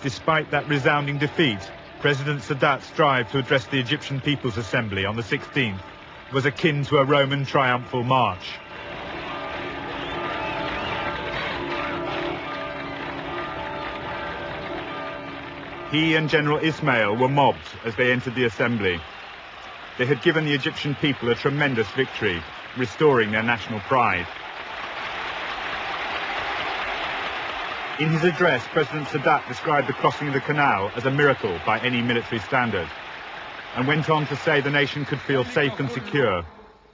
Despite that resounding defeat, President Sadat's drive to address the Egyptian People's Assembly on the 16th was akin to a Roman triumphal march. He and General Ismail were mobbed as they entered the assembly. They had given the Egyptian people a tremendous victory, restoring their national pride. In his address, President Sadat described the crossing of the canal as a miracle by any military standard, and went on to say the nation could feel safe and secure.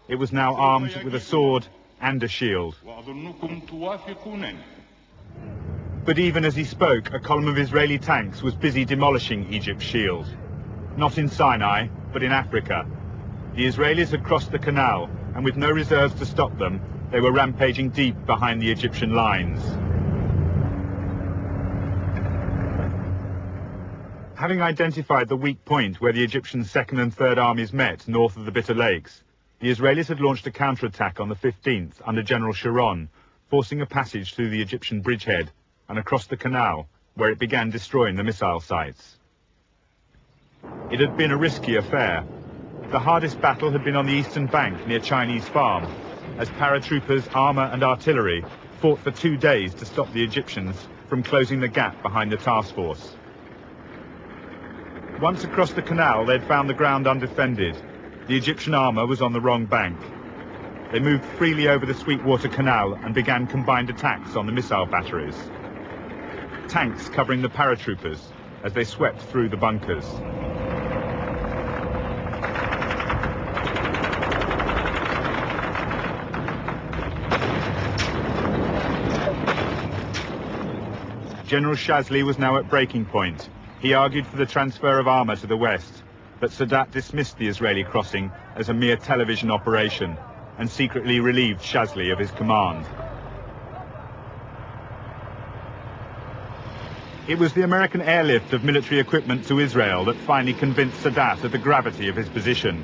It was now armed with a sword and a shield. But even as he spoke, a column of Israeli tanks was busy demolishing Egypt's shield. Not in Sinai, but in Africa. The Israelis had crossed the canal, and with no reserves to stop them, they were rampaging deep behind the Egyptian lines. Having identified the weak point where the Egyptian 2nd and 3rd armies met north of the Bitter Lakes, the Israelis had launched a counterattack on the 15th under General Sharon, forcing a passage through the Egyptian bridgehead and across the canal, where it began destroying the missile sites. It had been a risky affair. The hardest battle had been on the eastern bank near Chinese Farm, as paratroopers, armor and artillery fought for 2 days to stop the Egyptians from closing the gap behind the task force. Once across the canal, they'd found the ground undefended. The Egyptian armor was on the wrong bank. They moved freely over the Sweetwater Canal and began combined attacks on the missile batteries. Tanks covering the paratroopers as they swept through the bunkers. General Shazli was now at breaking point. He argued for the transfer of armor to the west, but Sadat dismissed the Israeli crossing as a mere television operation and secretly relieved Shazli of his command. It was the American airlift of military equipment to Israel that finally convinced Sadat of the gravity of his position.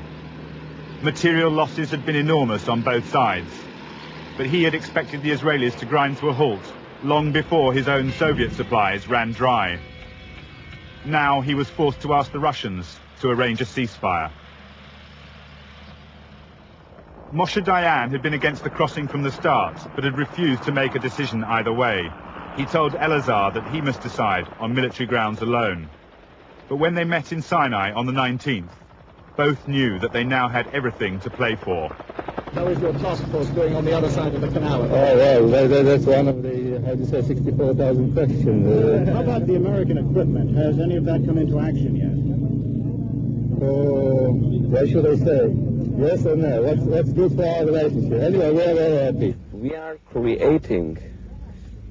Material losses had been enormous on both sides, but he had expected the Israelis to grind to a halt long before his own Soviet supplies ran dry. Now he was forced to ask the Russians to arrange a ceasefire. Moshe Dayan had been against the crossing from the start, but had refused to make a decision either way. He told Elazar that he must decide on military grounds alone. But when they met in Sinai on the 19th, both knew that they now had everything to play for. How is your task force doing on the other side of the canal? Oh, well, that's one of the, how do you say, 64,000 questions. How about the American equipment? Has any of that come into action yet? Oh, what should I say? Yes or no? What's good for our relationship? Anyway, we're very happy. We are creating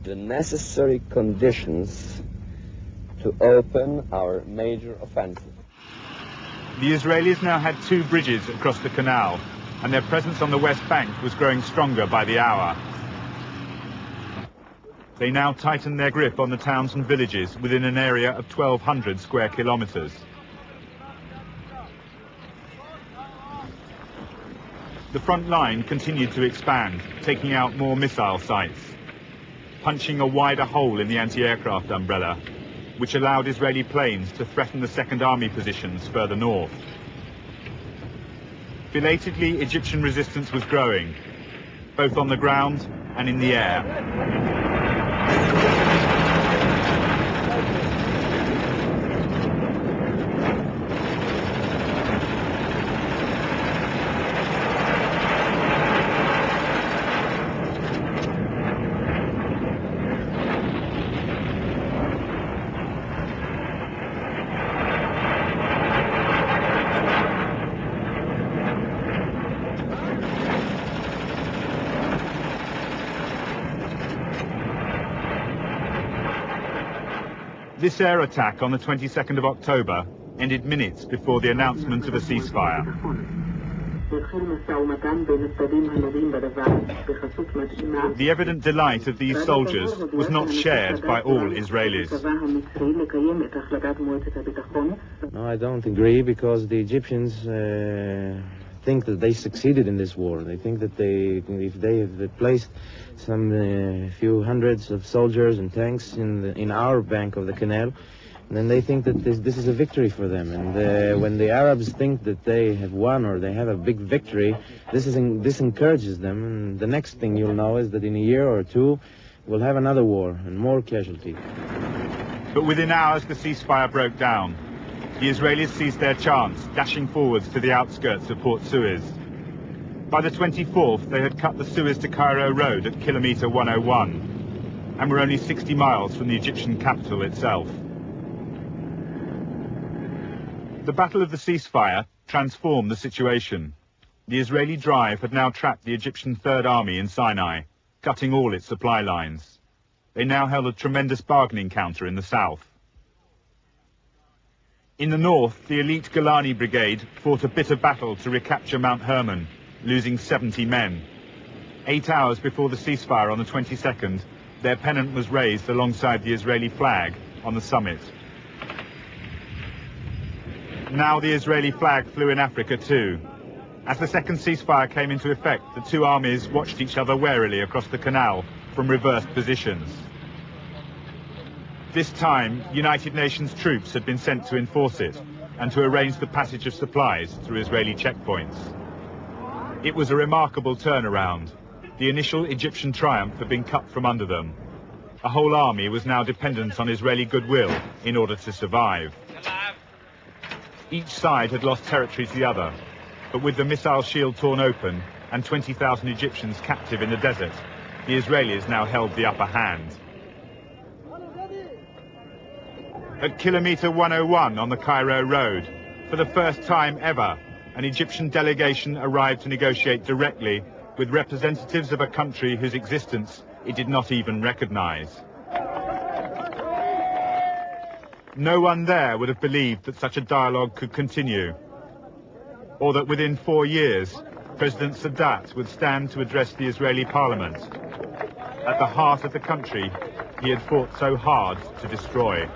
the necessary conditions to open our major offensive. The Israelis now had 2 bridges across the canal, and their presence on the west bank was growing stronger by the hour. They now tightened their grip on the towns and villages within an area of 1,200 square kilometers. The front line continued to expand, taking out more missile sites, punching a wider hole in the anti-aircraft umbrella, which allowed Israeli planes to threaten the Second Army positions further north. Belatedly, Egyptian resistance was growing, both on the ground and in the air. This air attack on the 22nd of October ended minutes before the announcement of a ceasefire. The evident delight of these soldiers was not shared by all Israelis. No, I don't agree, because the Egyptians think that they succeeded in this war. They think that if they have placed some few hundreds of soldiers and tanks in our bank of the canal, then they think that this is a victory for them. And when the Arabs think that they have won or they have a big victory, this encourages them. And the next thing you'll know is that in a year or two, we'll have another war and more casualties. But within hours, the ceasefire broke down. The Israelis seized their chance, dashing forwards to the outskirts of Port Suez. By the 24th, they had cut the Suez to Cairo road at kilometre 101 and were only 60 miles from the Egyptian capital itself. The Battle of the Ceasefire transformed the situation. The Israeli drive had now trapped the Egyptian Third Army in Sinai, cutting all its supply lines. They now held a tremendous bargaining counter in the south. In the north, the elite Golani Brigade fought a bitter battle to recapture Mount Hermon, losing 70 men. 8 hours before the ceasefire on the 22nd, their pennant was raised alongside the Israeli flag on the summit. Now the Israeli flag flew in Africa too. As the second ceasefire came into effect, the two armies watched each other warily across the canal from reversed positions. This time, United Nations troops had been sent to enforce it and to arrange the passage of supplies through Israeli checkpoints. It was a remarkable turnaround. The initial Egyptian triumph had been cut from under them. A whole army was now dependent on Israeli goodwill in order to survive. Each side had lost territory to the other, but with the missile shield torn open and 20,000 Egyptians captive in the desert, the Israelis now held the upper hand. At kilometre 101 on the Cairo road, for the first time ever, an Egyptian delegation arrived to negotiate directly with representatives of a country whose existence it did not even recognize. No one there would have believed that such a dialogue could continue, or that within 4 years, President Sadat would stand to address the Israeli parliament, at the heart of the country he had fought so hard to destroy.